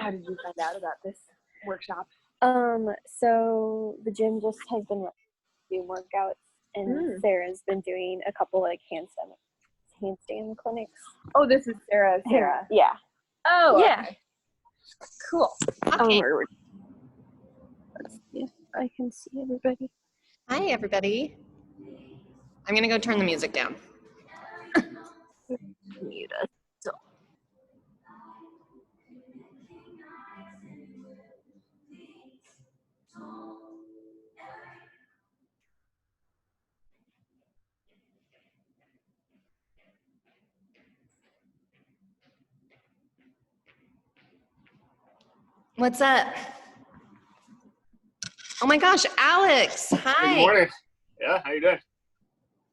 How did you find out about this workshop? So the gym just has been doing workouts, and Sarah's been doing a couple like handstand clinics. Oh, this is Sarah. Yeah. Oh, yeah. Okay. Cool. Okay. Let's see if I can see everybody. Hi, everybody. I'm going to go turn the music down. Mute us. So. What's up? Oh my gosh, Alex. Hi. Good morning. Yeah, how you doing?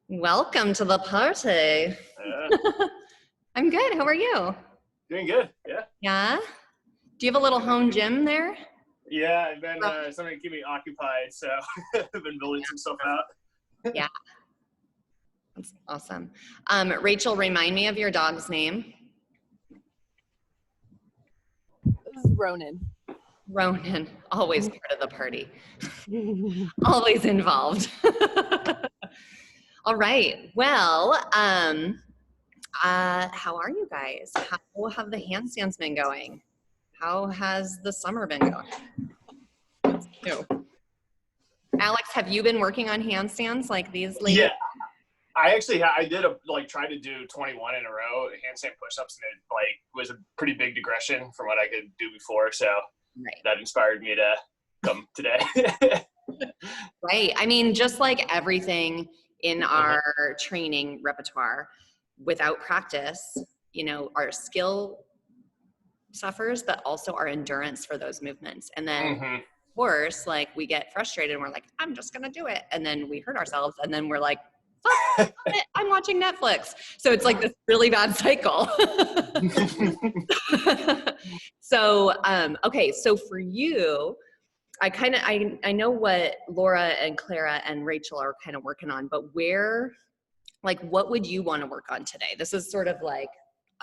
Welcome to the party. I'm good. How are you? Doing good. Yeah. Yeah? Do you have a little home gym there? Yeah, I've been something to keep me occupied, so I've been building some stuff out. Yeah. That's awesome. Rachel, remind me of your dog's name. This is Ronan. Ronan, always part of the party. Always involved. All right. Well, how are you guys? How have the handstands been going? How has the summer been going? What's new? Alex, have you been working on handstands like these ladies? Yeah, I did try to do 21 in a row handstand push-ups, and it was a pretty big digression from what I could do before. So that inspired me to come today. Right. I mean, just like everything in our training repertoire, without practice, our skill suffers, but also our endurance for those movements. And then of course, we get frustrated and we're like, I'm just going to do it. And then we hurt ourselves. And then we're like, fuck it, I'm watching Netflix. So it's like this really bad cycle. So, okay. So for you, I know what Laura and Clara and Rachel are kind of working on, but what would you want to work on today? This is sort of like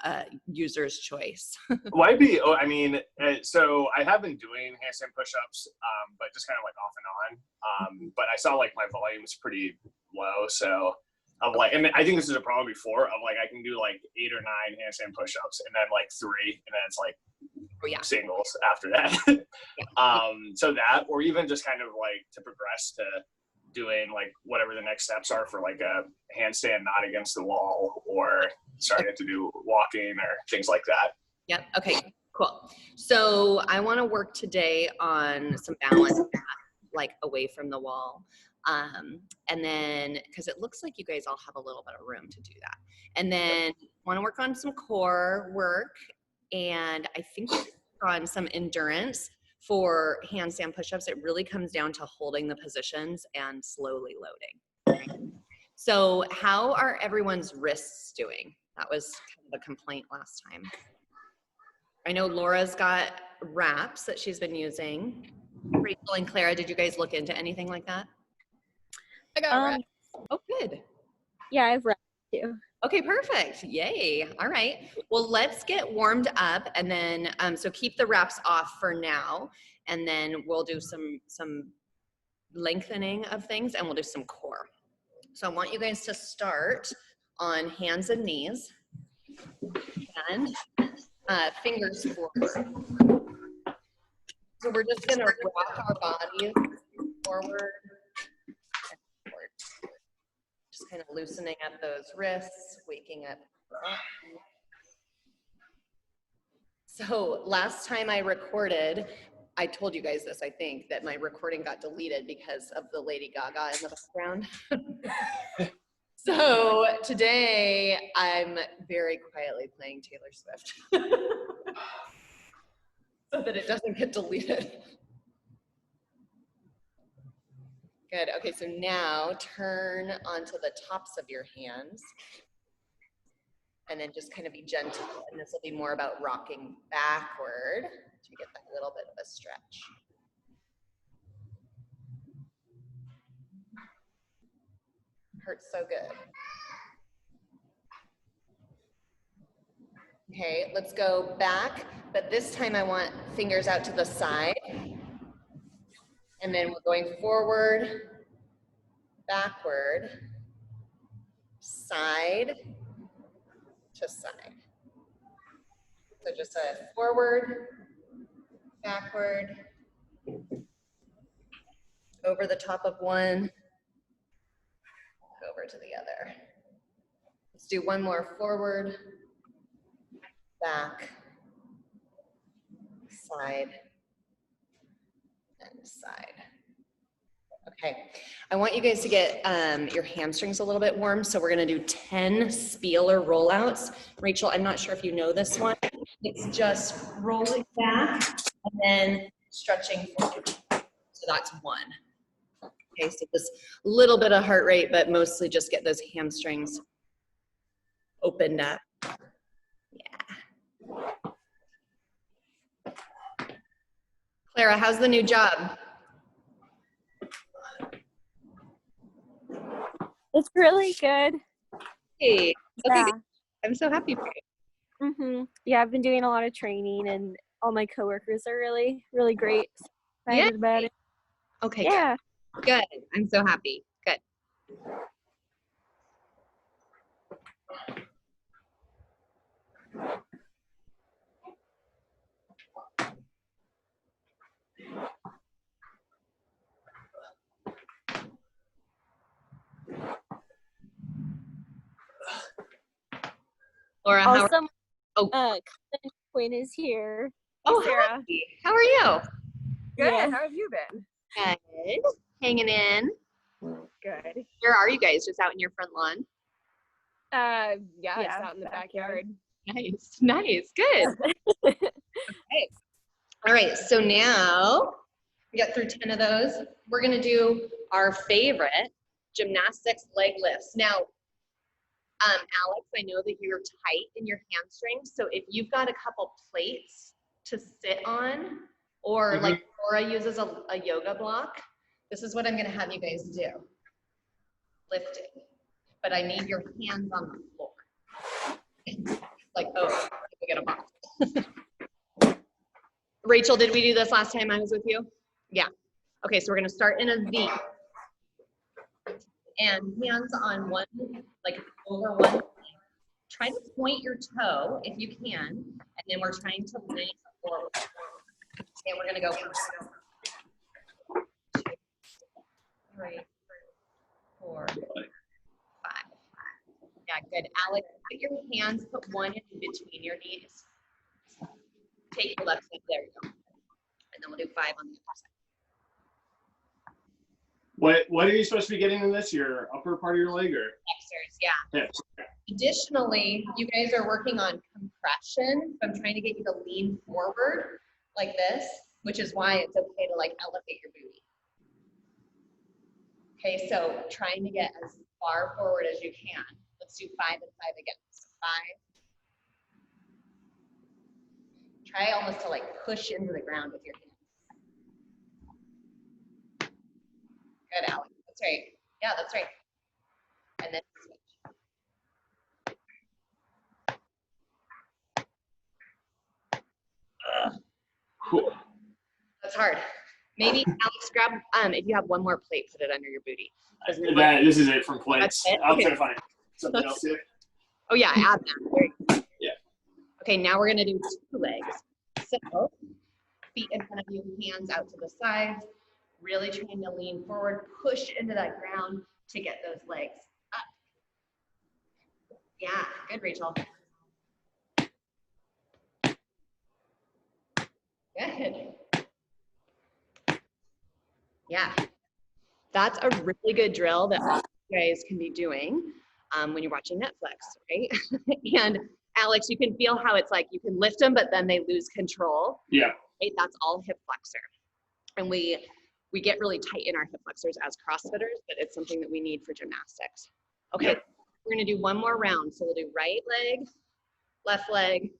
a user's choice. So I have been doing handstand push-ups, but just kind of off and on. But I saw my volume's pretty low, so I'm and I think this is a problem before. I can do 8 or 9 handstand push-ups, and then 3, and then it's singles after that. So that, or even just kind of to progress to doing whatever the next steps are for a handstand not against the wall, or starting to do walking or things like that. Yep. Okay, cool. So I want to work today on some balance away from the wall. And then, because it looks like you guys all have a little bit of room to do that. And then want to work on some core work. And I think on some endurance for handstand push-ups. It really comes down to holding the positions and slowly loading. So how are everyone's wrists doing? That was kind of a complaint last time. I know Laura's got wraps that she's been using. Rachel and Clara, did you guys look into anything like that? I got wraps. Oh, good. Yeah, I've wrapped too. Okay, perfect. Yay. All right. Well, let's get warmed up, and then so keep the wraps off for now, and then we'll do some lengthening of things, and we'll do some core. So I want you guys to start on hands and knees and fingers forward. So we're just gonna rock our bodies forward and forward. Just kind of loosening up those wrists, waking up. So last time I recorded, I told you guys this, I think, that my recording got deleted because of the Lady Gaga in the background. So today I'm very quietly playing Taylor Swift so that it doesn't get deleted. Good. Okay, so now turn onto the tops of your hands and then just kind of be gentle. And this will be more about rocking backward to get that little bit of a stretch. Hurts so good. Okay, let's go back, but this time I want fingers out to the side. And then we're going forward, backward, side to side. So just a forward, backward, over the top of one, over to the other. Let's do one more forward, back, side, and side. Okay, I want you guys to get your hamstrings a little bit warm, so we're gonna do 10 Spieler rollouts. Rachel, I'm not sure if you know this one. It's just rolling back and then stretching forward. So that's one. Okay, so this little bit of heart rate, but mostly just get those hamstrings opened up. Yeah. Clara, how's the new job? It's really good. Hey, okay, Yeah. I'm so happy for you. Yeah, I've been doing a lot of training, and all my coworkers are really, really great. Excited about it. Okay, Yeah. good. I'm so happy. Good. Laura, how Also, are Quinn is here. Oh, Sarah. hi. How are you? Good. Yeah. How have you been? Good. Hanging in. Good. Where are you guys? Just out in your front lawn? Yeah, Yeah, it's out in the backyard. Nice. Nice. Good. Okay. All right. So now we got through 10 of those. We're going to do our favorite gymnastics leg lifts. Now, Alex, I know that you're tight in your hamstrings. So if you've got a couple plates to sit on, or like Laura uses a yoga block, this is what I'm going to have you guys do. Lifting. But I need your hands on the floor. Like, oh, we get a box. Rachel, did we do this last time I was with you? Yeah. Okay, so we're going to start in a V. And hands on one, like over one. Try to point your toe if you can, and then we're trying to lean forward. Okay, we're gonna go for 2, 3, 4, 5. Yeah, good. Alex, put your hands, put one in between your knees. Take your left foot, there you go. And then we'll do 5 on the other side. What are you supposed to be getting in this? Your upper part of your leg or? Flexors, yeah. Hips. Additionally, you guys are working on compression. So I'm trying to get you to lean forward like this, which is why it's okay to like elevate your booty. Okay, so trying to get as far forward as you can. Let's do 5 and 5 again. So 5. Try almost to like push into the ground with your hands. Good, Alex. That's right. Yeah, that's right. And then switch. Cool. That's hard. Maybe Alex, grab if you have one more plate, put it under your booty. This is it from plates. I'll try to find something else here. Oh yeah, add that. There you go. Yeah. Okay, now we're gonna do 2 legs. So feet in front of you, hands out to the sides. Really trying to lean forward, push into that ground to get those legs up. Yeah, good, Rachel. Good. Yeah, that's a really good drill that all you guys can be doing when you're watching Netflix, right? And Alex, you can feel how it's like you can lift them, but then they lose control. Yeah. Right? That's all hip flexor. And we get really tight in our hip flexors as CrossFitters, but it's something that we need for gymnastics. Okay, yep. We're gonna do one more round. So we'll do right leg, left leg,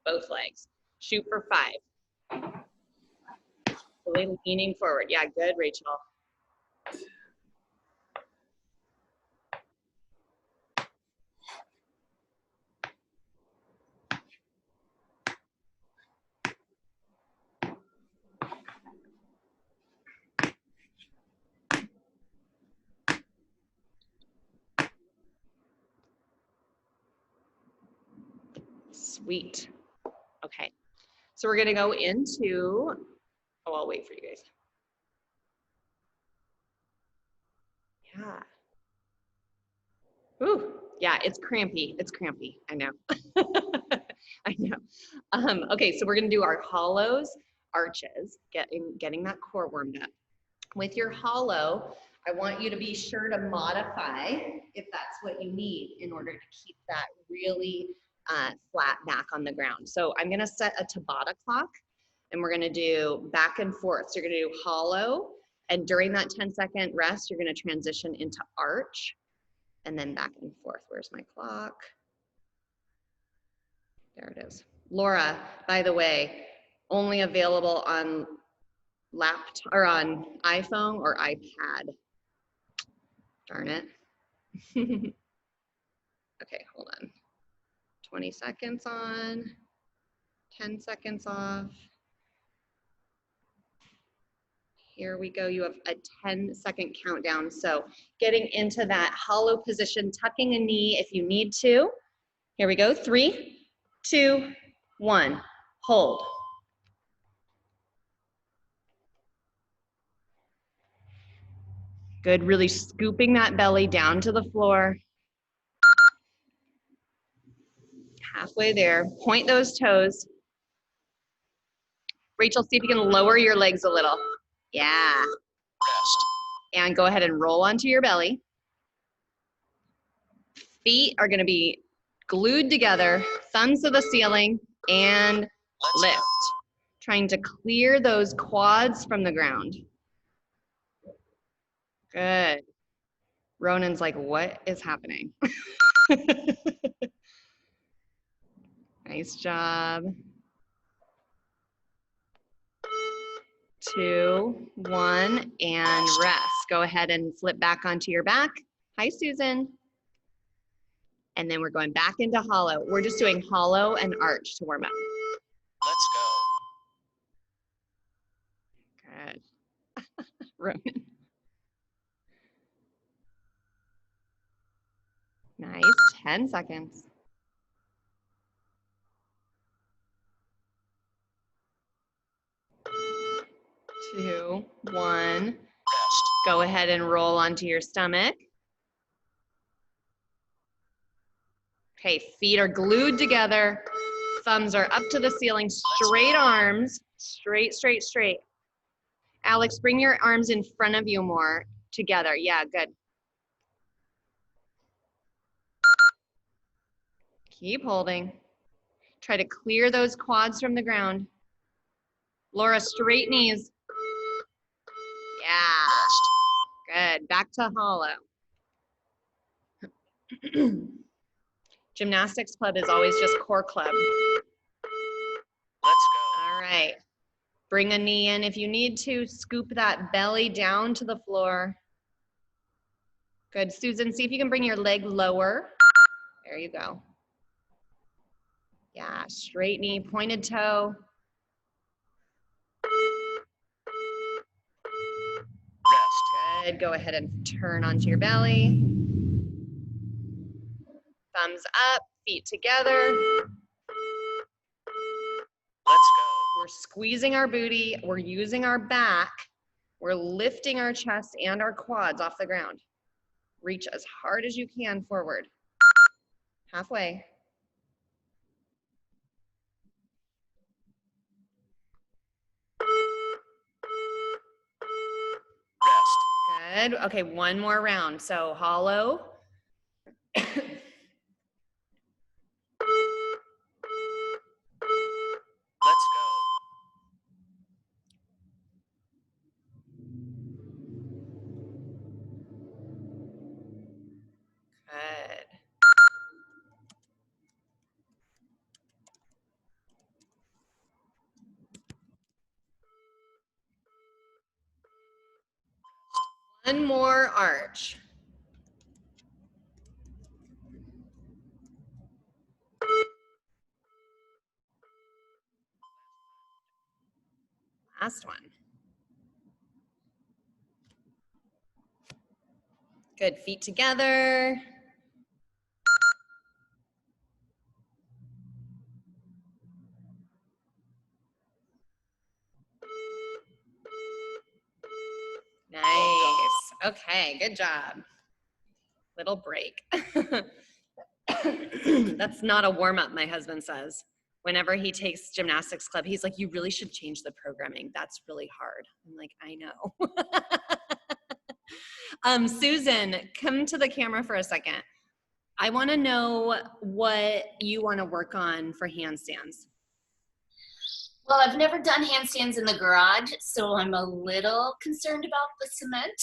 both legs. Shoot for 5. Really leaning forward. Yeah, good, Rachel. Sweet. Okay. So we're gonna go into, oh, I'll wait for you guys. Yeah. Ooh, yeah, it's crampy. It's crampy. I know. I know. Okay, so we're gonna do our hollows, arches, getting that core warmed up. With your hollow, I want you to be sure to modify if that's what you need in order to keep that really flat back on the ground. So I'm gonna set a Tabata clock and we're gonna do back and forth. So you're gonna do hollow, and during that 10-second rest, you're gonna transition into arch and then back and forth. Where's my clock? There it is. Laura, by the way, only available on laptop or on iPhone or iPad. Darn it. Okay, hold on. 20 seconds on, 10 seconds off. Here we go. You have a 10-second countdown. So getting into that hollow position, tucking a knee if you need to. Here we go. 3, 2, 1. Hold. Good. Really scooping that belly down to the floor. Halfway there. Point those toes. Rachel, see if you can lower your legs a little. Yeah. And go ahead and roll onto your belly. Feet are gonna be glued together, thumbs to the ceiling, and lift. Trying to clear those quads from the ground. Good. Ronan's like, what is happening? Nice job. 2, 1, and rest. Go ahead and flip back onto your back. Hi, Susan. And then we're going back into hollow. We're just doing hollow and arch to warm up. Let's go. Good. Ronan. Nice. 10 seconds. 2, 1. Go ahead and roll onto your stomach. Okay, feet are glued together. Thumbs are up to the ceiling. Straight arms. Straight, straight, straight. Alex, bring your arms in front of you more together. Yeah, good. Keep holding. Try to clear those quads from the ground. Laura, straight knees. Yeah. Good. Back to hollow. Gymnastics club is always just core club. Let's go. All right. Bring a knee in if you need to. Scoop that belly down to the floor. Good. Susan, see if you can bring your leg lower. There you go. Yeah, straight knee, pointed toe. Rest. Good. Go ahead and turn onto your belly. Thumbs up, feet together. Let's go. We're squeezing our booty. We're using our back. We're lifting our chest and our quads off the ground. Reach as hard as you can forward. Halfway. Rest. Good. Okay, one more round. So hollow. Let's go. Good. One more arch. Last one. Good, feet together. Okay, good job. Little break. That's not a warm-up, my husband says. Whenever he takes gymnastics club, he's like, you really should change the programming. That's really hard. I'm like, I know. Susan, come to the camera for a second. I want to know what you want to work on for handstands. Well, I've never done handstands in the garage, so I'm a little concerned about the cement.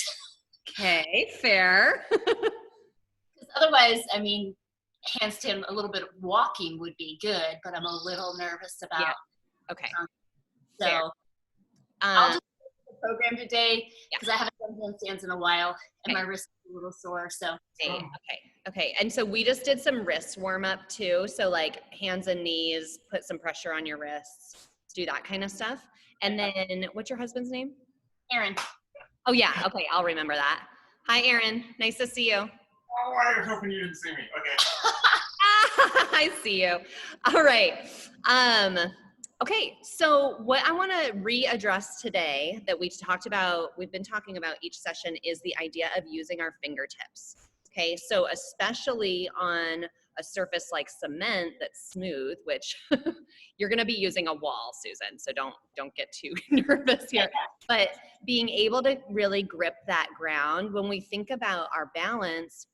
Okay, fair. Because otherwise, I mean, handstand, a little bit of walking would be good, but I'm a little nervous about. Yeah. Okay. So fair. I'll just do the program today Yeah. because I haven't done handstands in a while, and Okay. my wrist is a little sore. So. Okay. And so we just did some wrist warm up too. So like hands and knees, put some pressure on your wrists, do that kind of stuff. And then what's your husband's name? Aaron. Oh yeah. Okay. I'll remember that. Hi, Aaron. Nice to see you. Oh, I was hoping you didn't see me. Okay. I see you. All right. Okay, so what I want to readdress today that we've been talking about each session is the idea of using our fingertips. Okay, so especially on a surface like cement that's smooth, which you're going to be using a wall, Susan, so don't get too nervous here. But being able to really grip that ground, when we think about our balance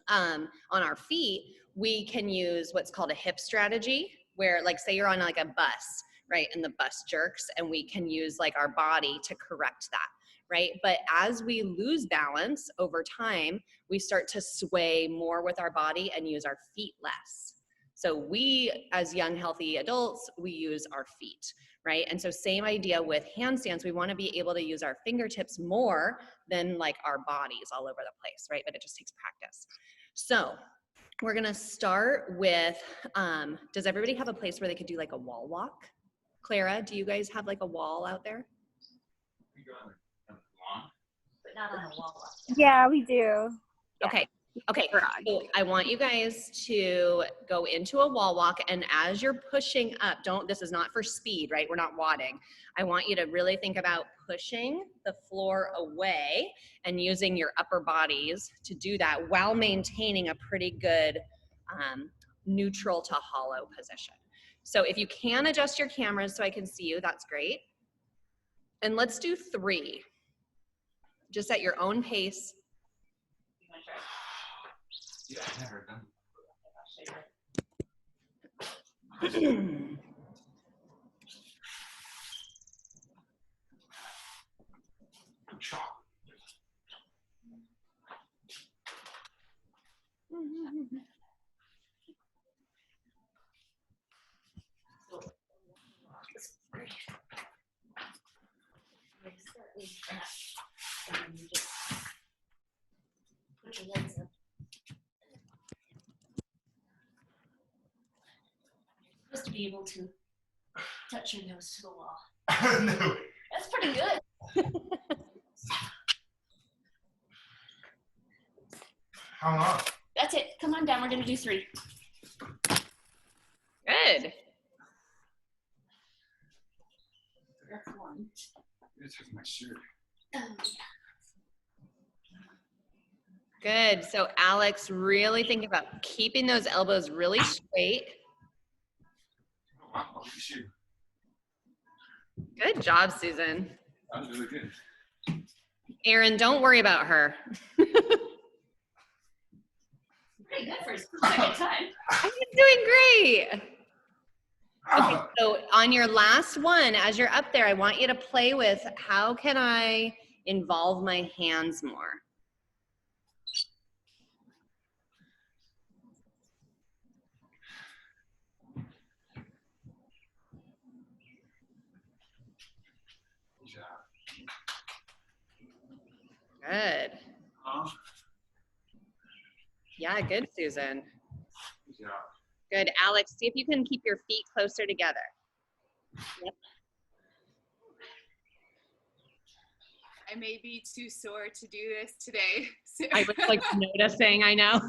on our feet, we can use what's called a hip strategy, where like say you're on like a bus, right, and the bus jerks, and we can use like our body to correct that, right? But as we lose balance over time, we start to sway more with our body and use our feet less. So we, as young, healthy adults, we use our feet, right? And so same idea with handstands, we want to be able to use our fingertips more than like our bodies all over the place, right? But it just takes practice. So we're gonna start with, does everybody have a place where they could do like a wall walk? Clara, do you guys have like a wall out there? But not on a wall. Yeah, we do. Okay, so I want you guys to go into a wall walk, and as you're pushing up, this is not for speed, right? We're not wadding. I want you to really think about pushing the floor away and using your upper bodies to do that while maintaining a pretty good neutral to hollow position. So if you can adjust your cameras so I can see you, that's great. And let's do 3, just at your own pace. Yeah, I've never done Put your legs up. You're supposed to be able to touch your nose to the wall. No. That's pretty good. How long? That's it. Come on down. We're going to do 3. Good. That's 1. You're taking my shirt. Oh, Good. So Alex, really think about keeping those elbows really straight. Oh, wow, look at you. Good job, Susan. That was really good. Erin, don't worry about her. pretty good for his second time. She's doing great. Okay, so on your last one, as you're up there, I want you to play with, how can I involve my hands more? Good. Yeah, good, Susan. Good. Alex, see if you can keep your feet closer together. Yep. I may be too sore to do this today. So I was like noticing, I know.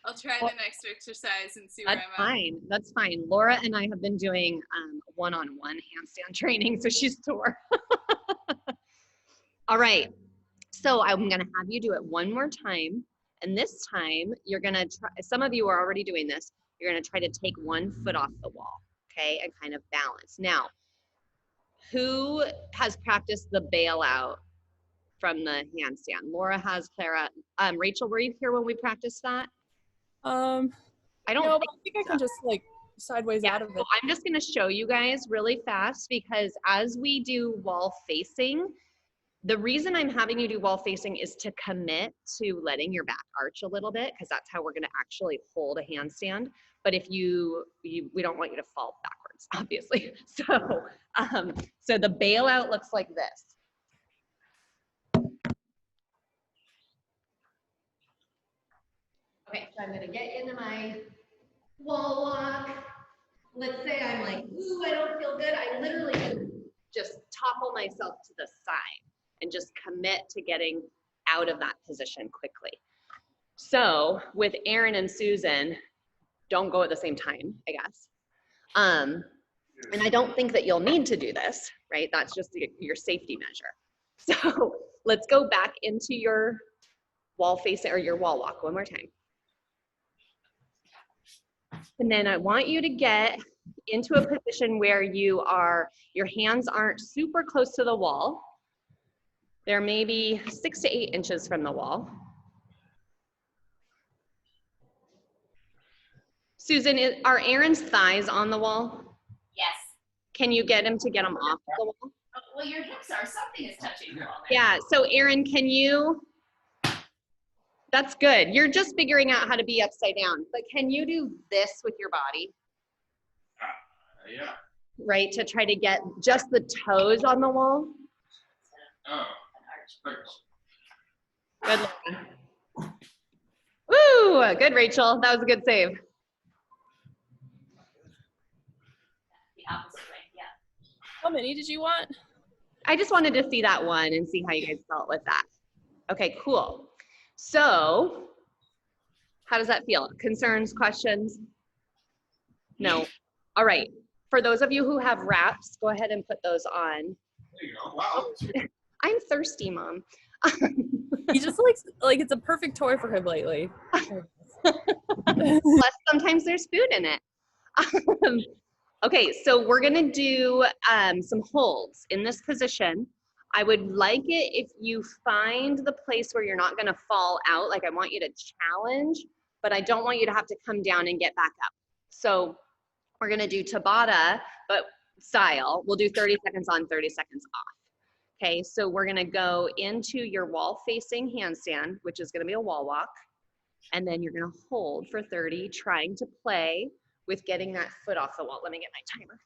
I'll try the next exercise and see where That's I'm at. fine. That's fine. Laura and I have been doing one-on-one handstand training, so she's sore. All right. So I'm going to have you do it one more time. And this time you're going to try, some of you are already doing this. You're going to try to take one foot off the wall, okay, and kind of balance. Now, who has practiced the bailout from the handstand? Laura has, Clara. Rachel, were you here when we practiced that? I don't No, think but I think I can just like sideways out of so it. I'm just going to show you guys really fast because as we do wall facing, the reason I'm having you do wall facing is to commit to letting your back arch a little bit because that's how we're going to actually hold a handstand. But if we don't want you to fall backwards, obviously. So the bailout looks like this. Okay, so I'm going to get into my wall walk. Let's say I'm like, ooh, I don't feel good. I literally just topple myself to the side and just commit to getting out of that position quickly. So with Aaron and Susan, don't go at the same time, I guess. And I don't think that you'll need to do this, right? That's just your safety measure. So let's go back into your wall facing or your wall walk one more time. And then I want you to get into a position where your hands aren't super close to the wall. They're maybe 6 to 8 inches from the wall. Susan, are Aaron's thighs on the wall? Yes. Can you get him to get them off the wall? Oh, well, your hips are, something is touching the wall there. Yeah, so Aaron, that's good. You're just figuring out how to be upside down, but can you do this with your body? Yeah. Right, to try to get just the toes on the wall? Oh. Good. Woo, good, Rachel. That was a good save. The opposite way, yeah. How many did you want? I just wanted to see that one and see how you guys felt with that. Okay, cool. So, how does that feel? Concerns, questions? No. All right. For those of you who have wraps, go ahead and put those on. There you go. Wow. I'm thirsty, Mom. He just likes, like, it's a perfect toy for him lately. Plus, sometimes there's food in it. Okay, so we're gonna do some holds in this position. I would like it if you find the place where you're not gonna fall out. Like I want you to challenge, but I don't want you to have to come down and get back up. So we're gonna do Tabata, but style. We'll do 30 seconds on, 30 seconds off. Okay, so we're gonna go into your wall facing handstand, which is gonna be a wall walk. And then you're gonna hold for 30, trying to play with getting that foot off the wall. Let me get my timer.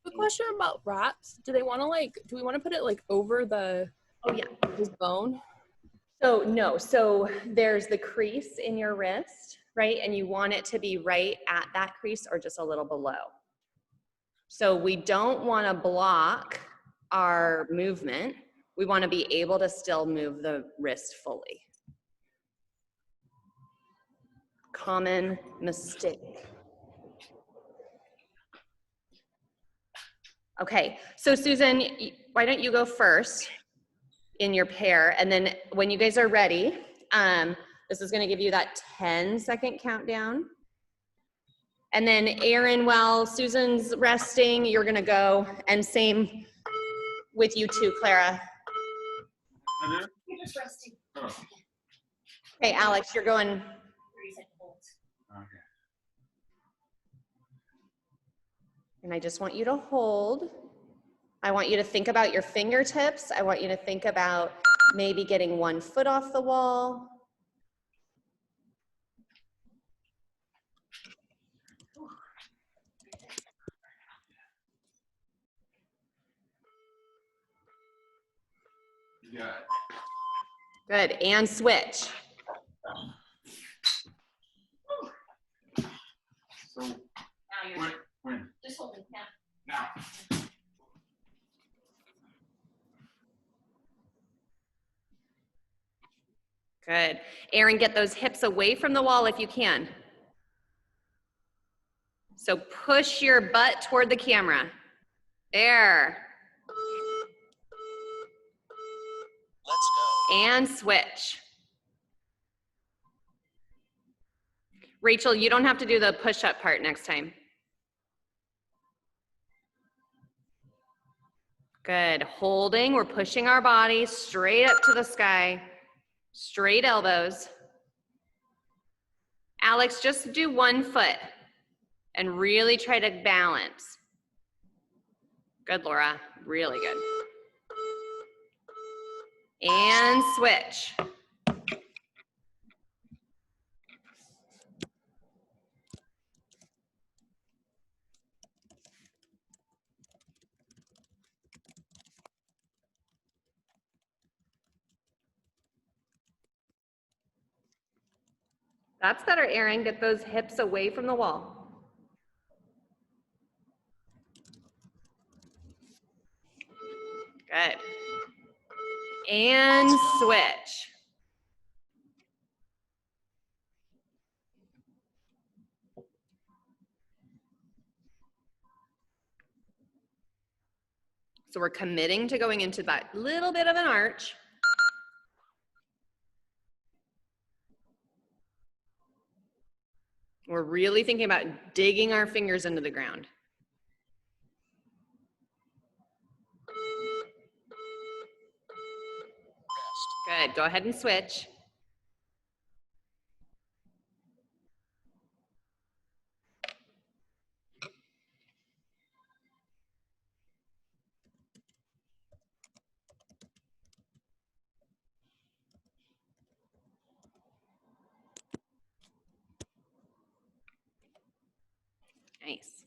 The question about wraps, do we want to put it like over the Oh yeah. bone? So no, so there's the crease in your wrist, right? And you want it to be right at that crease or just a little below. So we don't want to block our movement. We want to be able to still move the wrist fully. Common mistake. Okay, so Susan, why don't you go first in your pair, and then when you guys are ready, this is gonna give you that 10-second countdown. And then Aaron, while Susan's resting, you're gonna go, and same with you too, Clara. You're just resting. Oh. Okay, Alex, you're going. 30-second holds. Okay. And I just want you to hold. I want you to think about your fingertips. I want you to think about maybe getting one foot off the wall. You got it. Good, and switch. So Now you're when? just holding, yeah. Now. Good. Aaron, get those hips away from the wall if you can. So push your butt toward the camera. There. Let's go. And switch. Rachel, you don't have to do the push-up part next time. Good. Holding, we're pushing our body straight up to the sky. Straight elbows. Alex, just do one foot and really try to balance. Good, Laura. Really good. And switch. That's better, Aaron. Get those hips away from the wall. Good. And switch. So we're committing to going into that little bit of an arch. We're really thinking about digging our fingers into the ground. Good, go ahead and switch. Nice.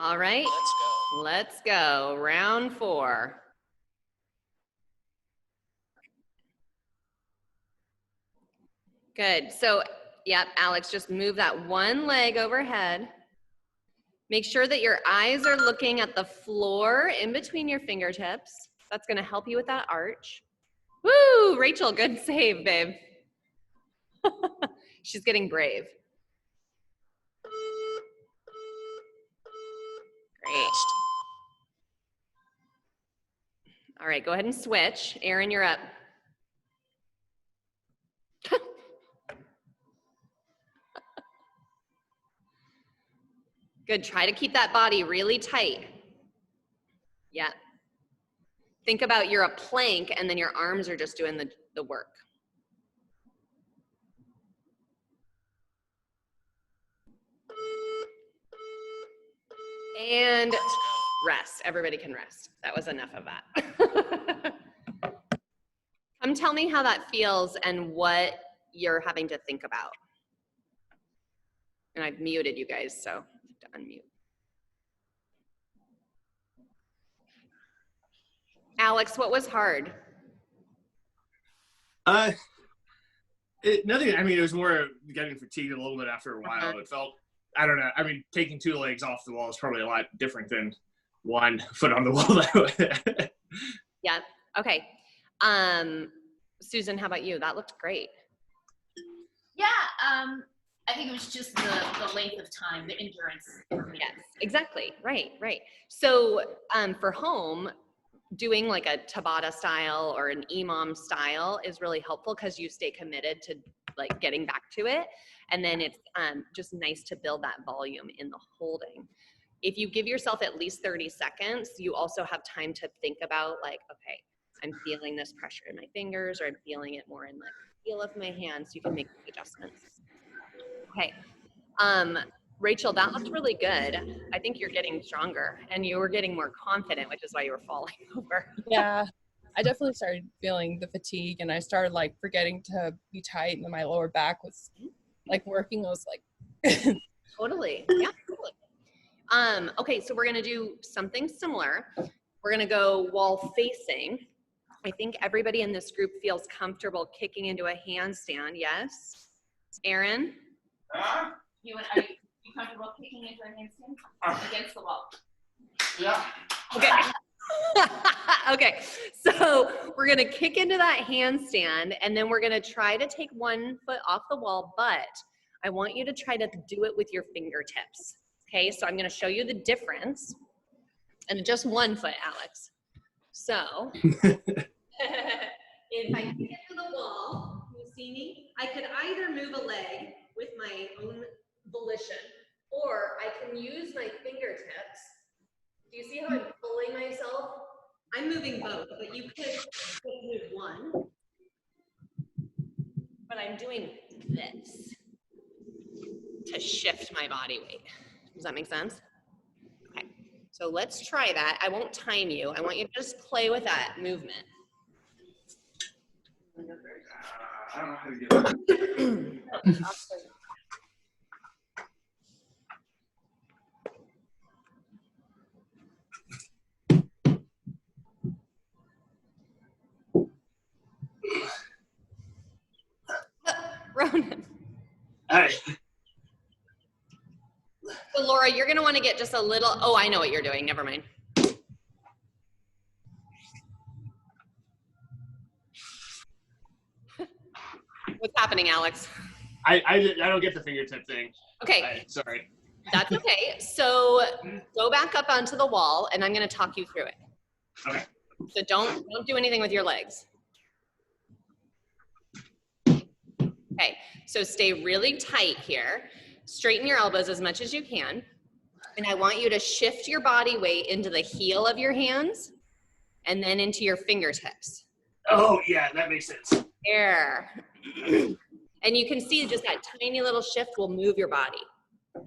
All right, let's go. Round 4. Good, so yep, Alex, just move that one leg overhead. Make sure that your eyes are looking at the floor in between your fingertips. That's gonna help you with that arch. Woo, Rachel, good save, babe. She's getting brave. Great. All right, go ahead and switch. Aaron, you're up. Good, try to keep that body really tight. Yeah. Think about you're a plank and then your arms are just doing the work. And rest, everybody can rest. That was enough of that. Come tell me how that feels and what you're having to think about. And I've muted you guys, so I have to unmute. Alex, what was hard? Nothing. I mean, it was more getting fatigued a little bit after a while. It felt, I don't know. I mean, taking 2 legs off the wall is probably a lot different than 1 foot on the wall. Yeah. Okay. Susan, how about you? That looked great. Yeah, I think it was just the length of time, the endurance. Yes, exactly. Right, right. So for home, doing like a Tabata style or an EMOM style is really helpful because you stay committed to like getting back to it. And then it's just nice to build that volume in the holding. If you give yourself at least 30 seconds, you also have time to think about like, okay, I'm feeling this pressure in my fingers, or I'm feeling it more in the feel of my hands. So you can make adjustments. Okay. Rachel, that looked really good. I think you're getting stronger and you were getting more confident, which is why you were falling over. Yeah, I definitely started feeling the fatigue and I started like forgetting to be tight and then my lower back was like working. I was like, Totally. Yeah, totally. Okay, so we're gonna do something similar. We're gonna go wall facing. I think everybody in this group feels comfortable kicking into a handstand, yes? Aaron? Huh? Are you comfortable kicking into a handstand against the wall? Yeah. Okay. Okay, so we're gonna kick into that handstand and then we're gonna try to take 1 foot off the wall, but I want you to try to do it with your fingertips. Okay, so I'm gonna show you the difference. And just 1 foot, Alex. So, if I kick it to the wall, you see me? I could either move a leg with my own volition, or I can use my fingertips. Do you see how I'm pulling myself? I'm moving both, but you could just move one. But I'm doing this to shift my body weight. Does that make sense? Okay, so let's try that. I won't time you. I want you to just play with that movement. I don't know how to get it. Ronan. Hey. So Laura, you're gonna wanna get just a little, oh, I know what you're doing, never mind. What's happening, Alex? I don't get the fingertip thing. Okay, Sorry. that's okay. So go back up onto the wall and I'm gonna talk you through it. Okay. So don't do anything with your legs. Okay, so stay really tight here. Straighten your elbows as much as you can. And I want you to shift your body weight into the heel of your hands and then into your fingertips. Oh, yeah, that makes sense. There. And you can see just that tiny little shift will move your body.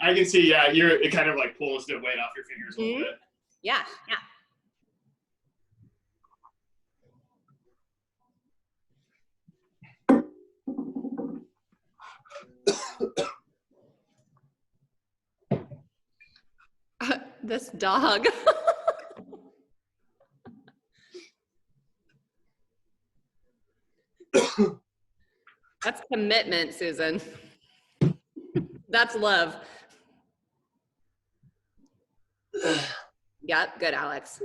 I can see, yeah, it kind of like pulls the weight off your fingers a little bit. Yeah, yeah. This dog. That's commitment, Susan. That's love. Yep, good, Alex.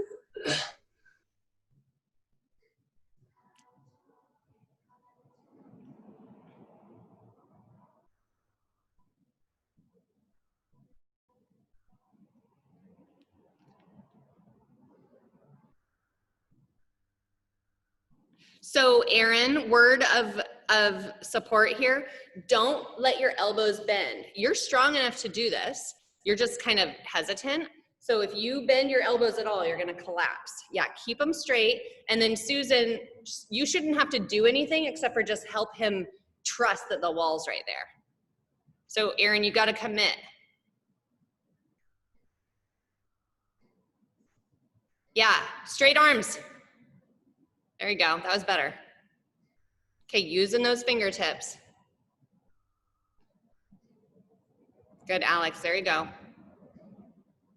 So Erin, word of support here, don't let your elbows bend. You're strong enough to do this. You're just kind of hesitant. So if you bend your elbows at all, you're gonna collapse. Yeah, keep them straight. And then Susan, you shouldn't have to do anything except for just help him trust that the wall's right there. So Erin, you gotta commit. Yeah, straight arms. There you go, that was better. Okay, using those fingertips. Good, Alex, there you go.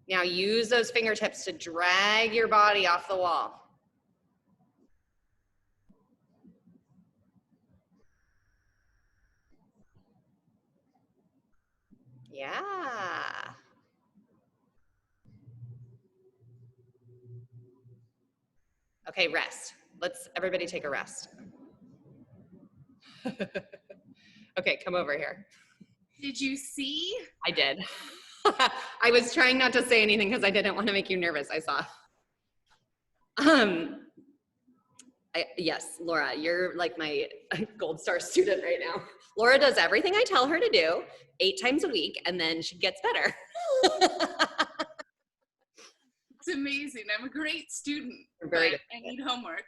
Now use those fingertips to drag your body off the wall. Yeah. Okay, rest. Let's everybody take a rest. Okay, come over here. Did you see? I did. I was trying not to say anything because I didn't want to make you nervous, I saw. Yes, Laura, you're like my gold star student right now. Laura does everything I tell her to do 8 times a week, and then she gets better. It's amazing. I'm a great student, Very but I need homework.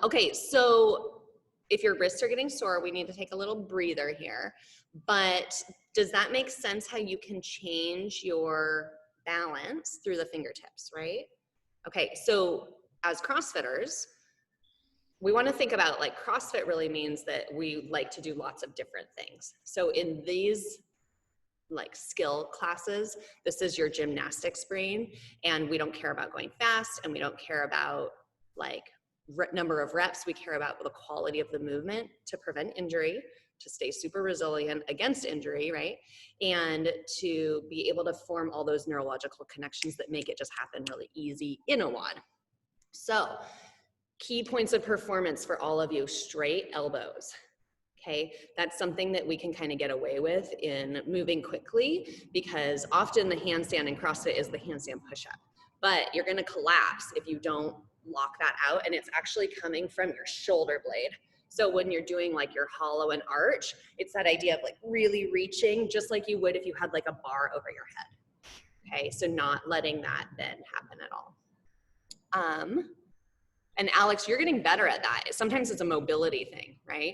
Okay, so if your wrists are getting sore, we need to take a little breather here. But does that make sense how you can change your balance through the fingertips, right? Okay, so as CrossFitters, we want to think about like CrossFit really means that we like to do lots of different things. So in these like skill classes, this is your gymnastics brain, and we don't care about going fast, and we don't care about like number of reps. We care about the quality of the movement to prevent injury. to stay super resilient against injury, right? And to be able to form all those neurological connections that make it just happen really easy in a WOD. So key points of performance for all of you: straight elbows. Okay, that's something that we can kind of get away with in moving quickly, because often the handstand in CrossFit is the handstand push-up, but you're going to collapse if you don't lock that out, and it's actually coming from your shoulder blade. So when you're doing like your hollow and arch, it's that idea of like really reaching, just like you would if you had like a bar over your head. Okay, so not letting that bend happen at all. And Alex, you're getting better at that. Sometimes it's a mobility thing, right?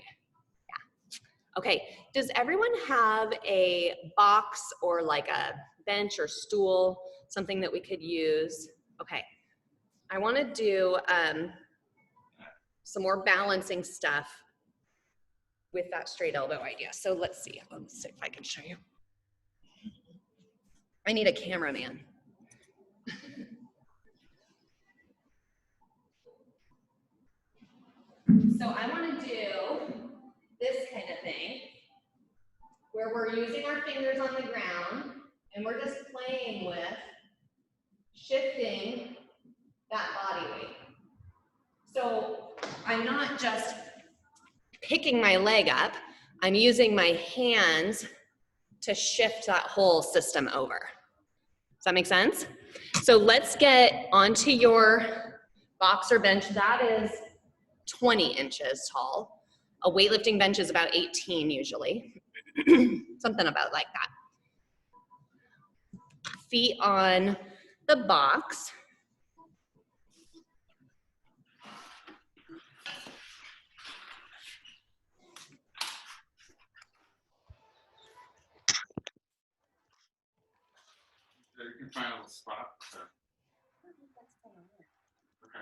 Okay, does everyone have a box or like a bench or stool, something that we could use? Okay, I want to do some more balancing stuff with that straight elbow idea. So let's see if I can show you. I need a cameraman. So I want to do this kind of thing, where we're using our fingers on the ground and we're just playing with shifting that body weight. So I'm not just picking my leg up, I'm using my hands to shift that whole system over. Does that make sense? So let's get onto your box or bench. That is 20 inches tall. A weightlifting bench is about 18 usually. Something about like that. Feet on the box. You can find a little spot. Okay.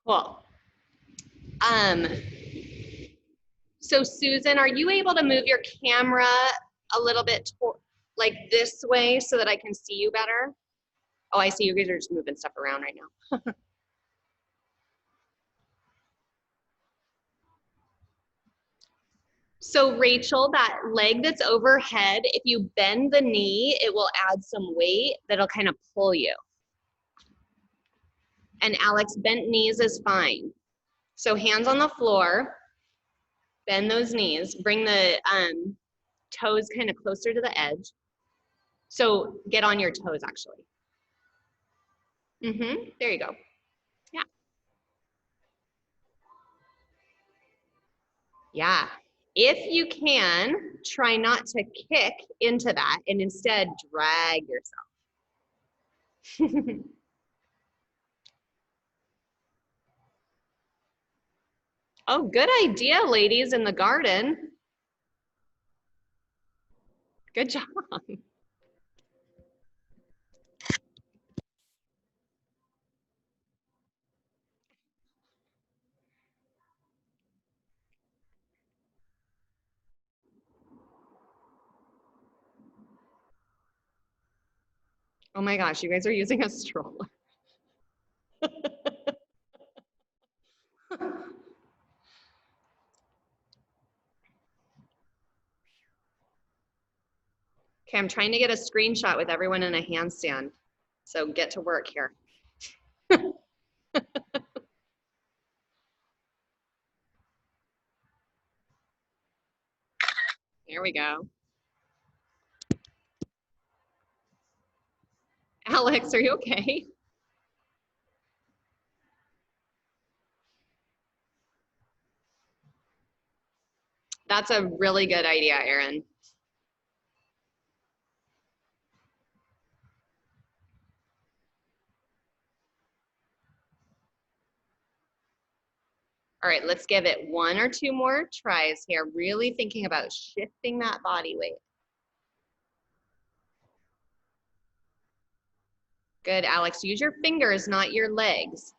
Cool. So Susan, are you able to move your camera a little bit like this way so that I can see you better? Oh, I see you guys are just moving stuff around right now. So Rachel, that leg that's overhead, if you bend the knee, it will add some weight that'll kind of pull you. And Alex, bent knees is fine. So hands on the floor, bend those knees, bring the toes kind of closer to the edge. So get on your toes actually. There you go. Yeah. Yeah. If you can, try not to kick into that and instead drag yourself. Oh, good idea, ladies in the garden. Good job. Oh my gosh, you guys are using a stroller. Okay, I'm trying to get a screenshot with everyone in a handstand. So get to work here. Here we go. Alex, are you okay? That's a really good idea, Erin. All right, let's give it 1 or 2 more tries here, really thinking about shifting that body weight. Good, Alex, use your fingers, not your legs.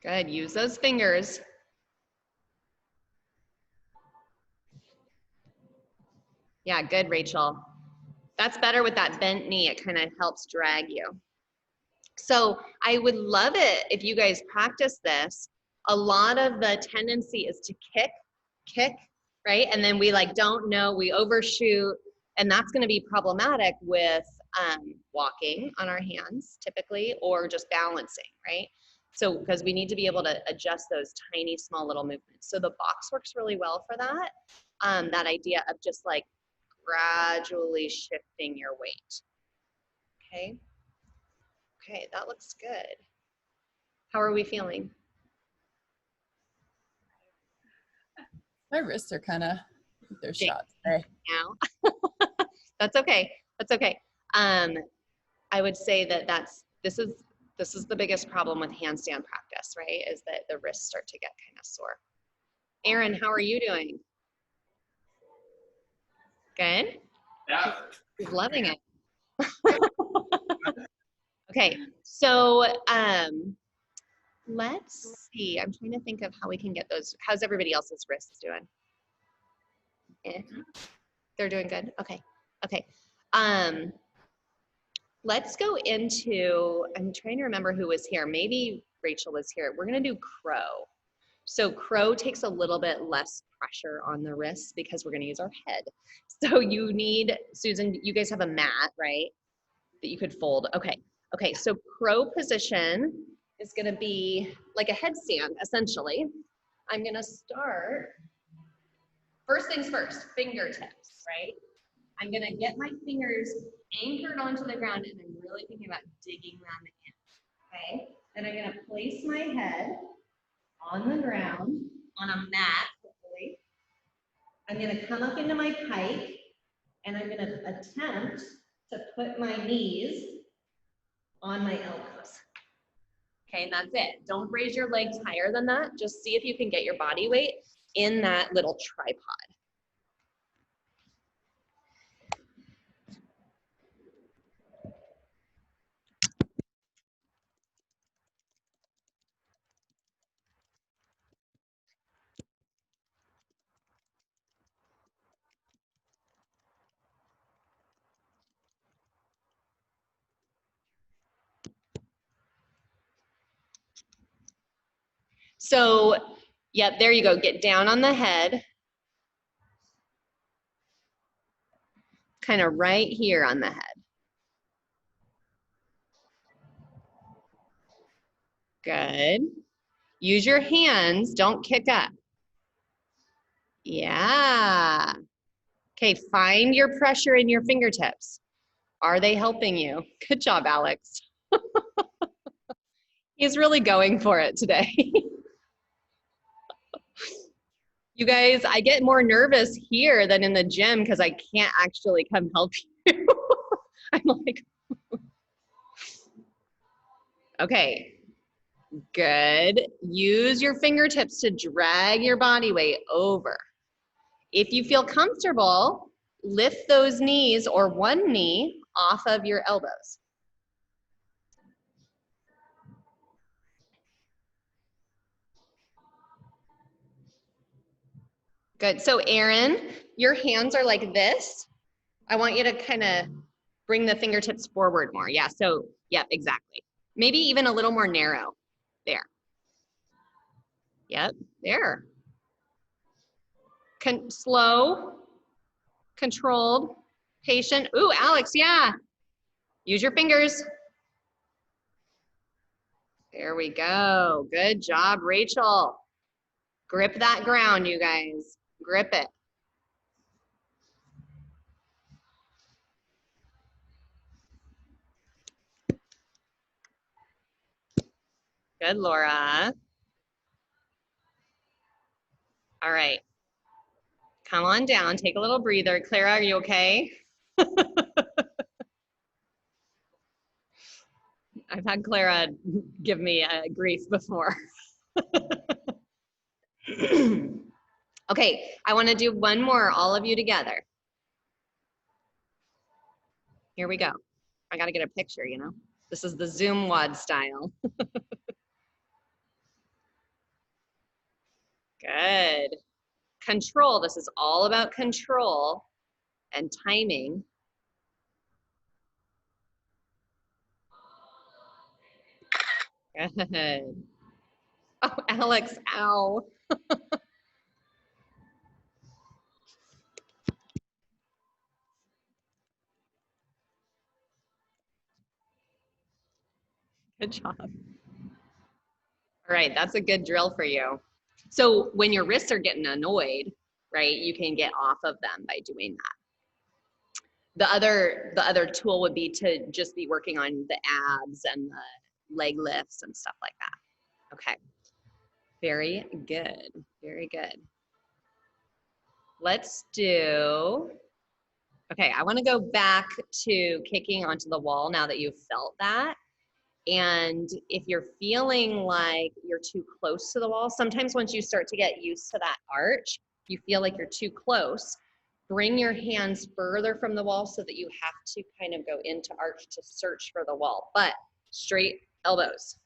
Good, use those fingers. Yeah, good, Rachel. That's better with that bent knee. It kind of helps drag you. So I would love it if you guys practice this. A lot of the tendency is to kick, right? And then we like don't know, we overshoot, and that's going to be problematic with walking on our hands typically, or just balancing, right? So because we need to be able to adjust those tiny, small little movements. So the box works really well for that. That idea of just like gradually shifting your weight. Okay. Okay, that looks good. How are we feeling? My wrists are kind of, they're shot today. Now. That's okay. That's okay. I would say that this is the biggest problem with handstand practice, right? Is that the wrists start to get kind of sore. Aaron, how are you doing? Good? Yeah. He's loving it. Okay, so let's see. I'm trying to think of how we can get those. How's everybody else's wrists doing? They're doing good? Okay, okay. Let's go into, I'm trying to remember who was here. Maybe Rachel was here. We're gonna do crow. So crow takes a little bit less pressure on the wrists because we're gonna use our head. So you need, Susan, you guys have a mat, right? That you could fold. Okay, okay, so crow position is gonna be like a headstand, essentially. I'm gonna start, first things first, fingertips, right? I'm gonna get my fingers anchored onto the ground and I'm really thinking about digging them in, okay? Then I'm gonna place my head on the ground, on a mat, hopefully. I'm gonna come up into my pike and I'm gonna attempt to put my knees on my elbows. Okay, and that's it. Don't raise your legs higher than that. Just see if you can get your body weight in that little tripod. So, yep, there you go. Get down on the head. Kind of right here on the head. Good. Use your hands, don't kick up. Yeah. Okay, find your pressure in your fingertips. Are they helping you? Good job, Alex. He's really going for it today. You guys, I get more nervous here than in the gym because I can't actually come help you. I'm like, okay, good. Use your fingertips to drag your body weight over. If you feel comfortable, lift those knees or one knee off of your elbows. Good. So Aaron, your hands are like this. I want you to kind of bring the fingertips forward more. Yeah, so, yep, exactly. Maybe even a little more narrow. There. Yep, there. Slow, controlled, patient. Ooh, Alex, yeah. Use your fingers. There we go. Good job, Rachel. Grip that ground, you guys. Grip it. Good, Laura. All right. Come on down. Take a little breather. Clara, are you okay? I've had Clara give me grief before. Okay, I want to do one more, all of you together. Here we go. I got to get a picture, you know. This is the Zoom WOD style. Good. Control. This is all about control and timing. Good. Oh, Alex, ow. Good job. All right, that's a good drill for you. So when your wrists are getting annoyed, right, you can get off of them by doing that. The other tool would be to just be working on the abs and the leg lifts and stuff like that. Okay. Very good. Very good. Let's do, okay, I want to go back to kicking onto the wall now that you've felt that. And if you're feeling like you're too close to the wall, sometimes once you start to get used to that arch, you feel like you're too close. Bring your hands further from the wall so that you have to kind of go into arch to search for the wall, but straight elbows,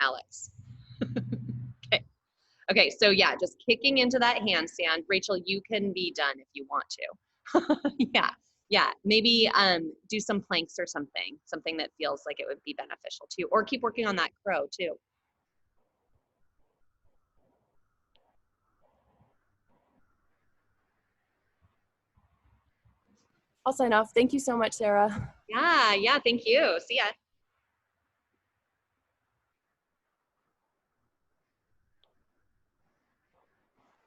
Alex. Okay. Okay, so yeah, just kicking into that handstand. Rachel, you can be done if you want to. Yeah, yeah. Maybe do some planks or something that feels like it would be beneficial too, or keep working on that crow too. I'll sign off. Thank you so much, Sarah. Yeah, yeah, thank you. See ya.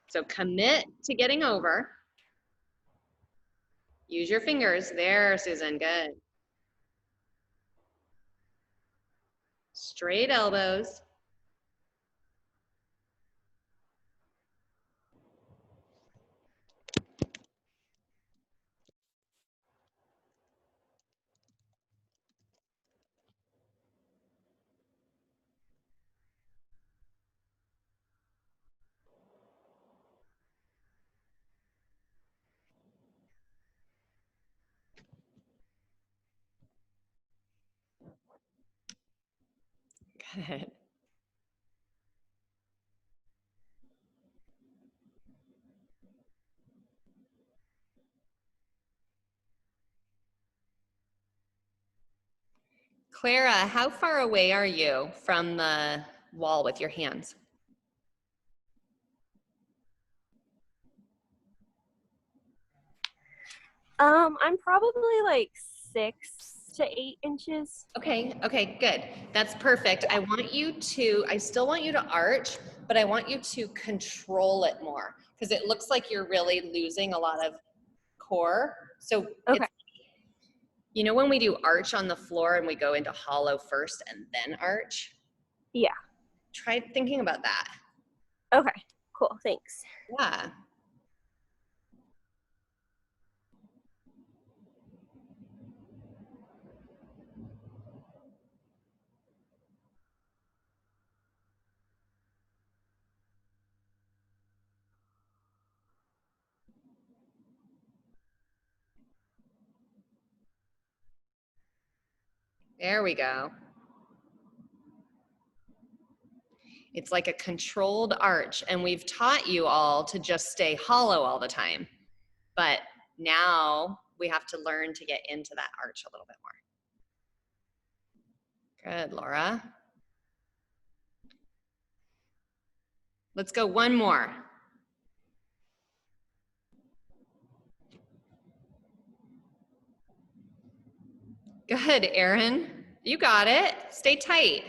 So commit to getting over. Use your fingers. There, Susan, good. Straight elbows. Good. Clara, how far away are you from the wall with your hands? I'm probably like 6 to 8 inches. Okay, okay, good. That's perfect. I still want you to arch, but I want you to control it more because it looks like you're really losing a lot of core. So Okay. you know when we do arch on the floor and we go into hollow first and then arch? Yeah. Try thinking about that. Okay, cool, thanks. Yeah. There we go. It's like a controlled arch, and we've taught you all to just stay hollow all the time. But now we have to learn to get into that arch a little bit more. Good, Laura. Let's go one more. Good, Erin. You got it. Stay tight.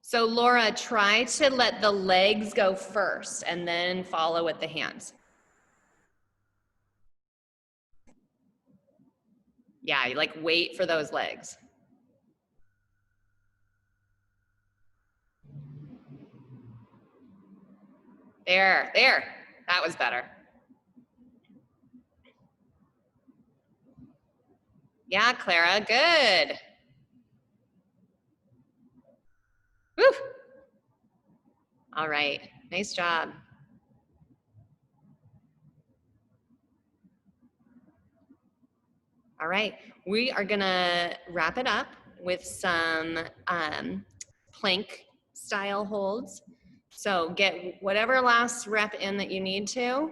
So Laura, try to let the legs go first and then follow with the hands. Yeah, you like wait for those legs. There, that was better. Yeah, Clara, good. Woo. All right, nice job. All right, we are gonna wrap it up with some plank style holds. So get whatever last rep in that you need to.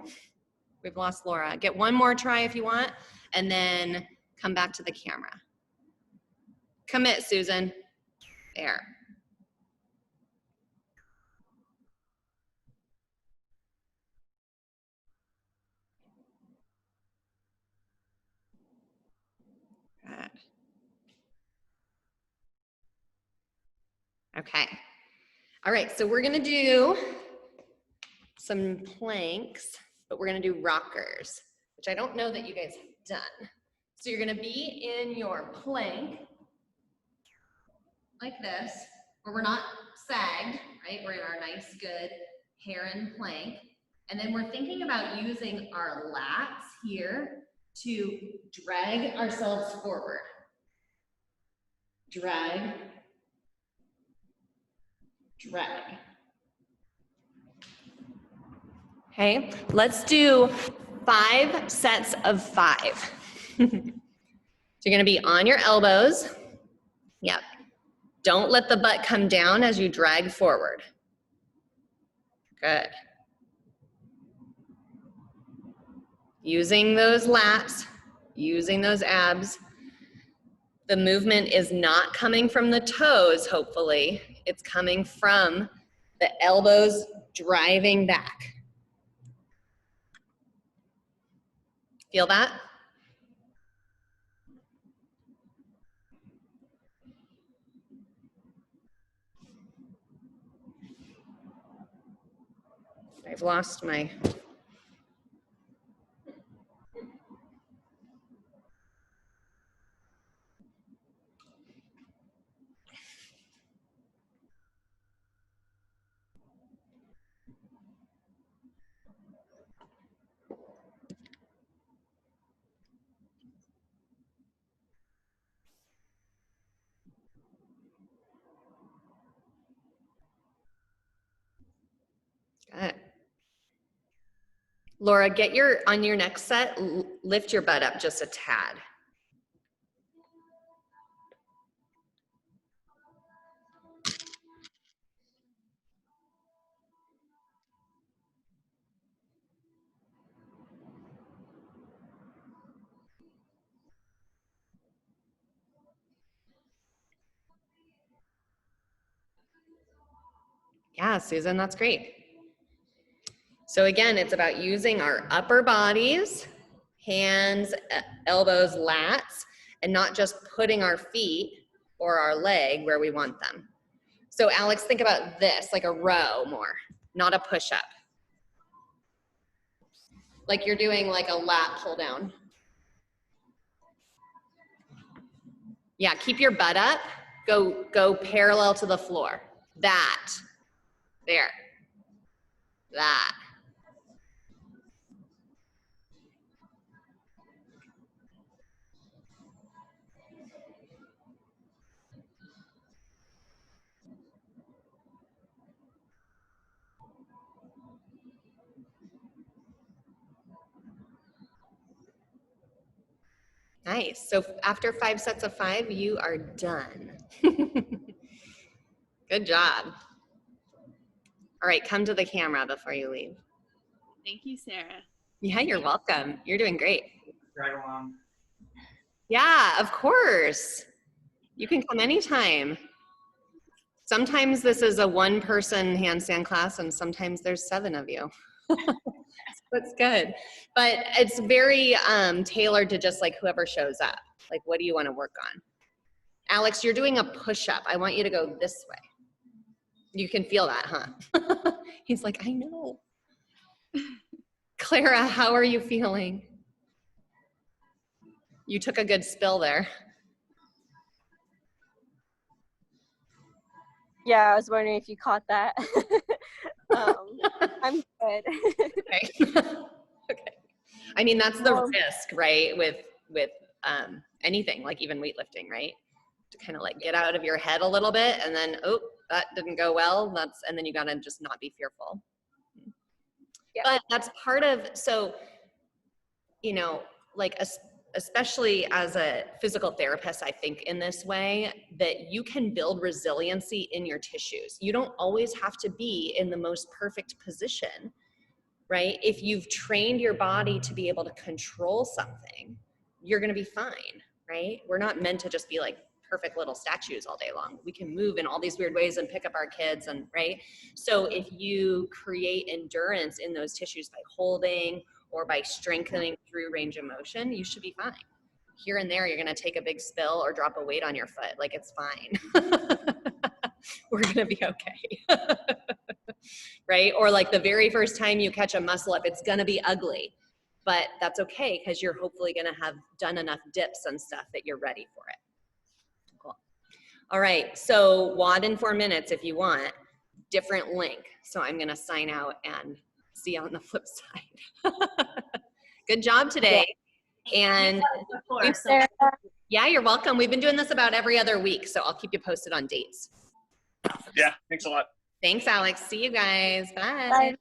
We've lost Laura. Get one more try if you want, and then come back to the camera. Commit, Susan. There. Good. Okay. All right, so we're gonna do some planks, but we're gonna do rockers, which I don't know that you guys have done. So you're gonna be in your plank like this, where we're not sagged, right? We're in our nice, good heron plank. And then we're thinking about using our lats here to drag ourselves forward. Drag, drag. Okay, let's do 5 sets of 5. So you're gonna be on your elbows. Yep. Don't let the butt come down as you drag forward. Good. Using those lats, using those abs. The movement is not coming from the toes, hopefully. It's coming from the elbows driving back. Feel that? I've lost my... Good. Laura, on your next set, lift your butt up just a tad. Yeah, Susan, that's great. So again, it's about using our upper bodies, hands, elbows, lats, and not just putting our feet or our leg where we want them. So Alex, think about this, like a row more, not a push-up. Like you're doing like a lat pull down. Yeah, keep your butt up, go parallel to the floor. That, there, that. Nice. So after 5 sets of 5, you are done. Good job. All right, come to the camera before you leave. Thank you, Sarah. Yeah, you're welcome. You're doing great. Drag along. Yeah, of course. You can come anytime. Sometimes this is a 1-person handstand class and sometimes there's 7 of you. That's good. But it's very tailored to just like whoever shows up. Like, what do you want to work on? Alex, you're doing a push-up. I want you to go this way. You can feel that, huh? He's like, I know. Clara, how are you feeling? You took a good spill there. Yeah, I was wondering if you caught that. I'm good. Okay. Okay. I mean, that's the risk, right? With anything, like even weightlifting, right? To kind of like get out of your head a little bit and then, oh, that didn't go well. And then you gotta just not be fearful. Yeah. But that's part of, so, like, especially as a physical therapist, I think in this way that you can build resiliency in your tissues. You don't always have to be in the most perfect position, right? If you've trained your body to be able to control something, you're going to be fine, right? We're not meant to just be like perfect little statues all day long. We can move in all these weird ways and pick up our kids, and right? So if you create endurance in those tissues by holding or by strengthening through range of motion, you should be fine. Here and there, you're going to take a big spill or drop a weight on your foot. Like, it's fine. We're going to be okay. Right? Or like the very first time you catch a muscle up, it's going to be ugly, but that's okay because you're hopefully going to have done enough dips and stuff that you're ready for it. Cool. All right. So WOD in 4 minutes if you want. Different link. So I'm going to sign out and see you on the flip side. Good job today. And yeah, you're welcome. We've been doing this about every other week, so I'll keep you posted on dates. Yeah, thanks a lot. Thanks, Alex. See you guys. Bye. Bye.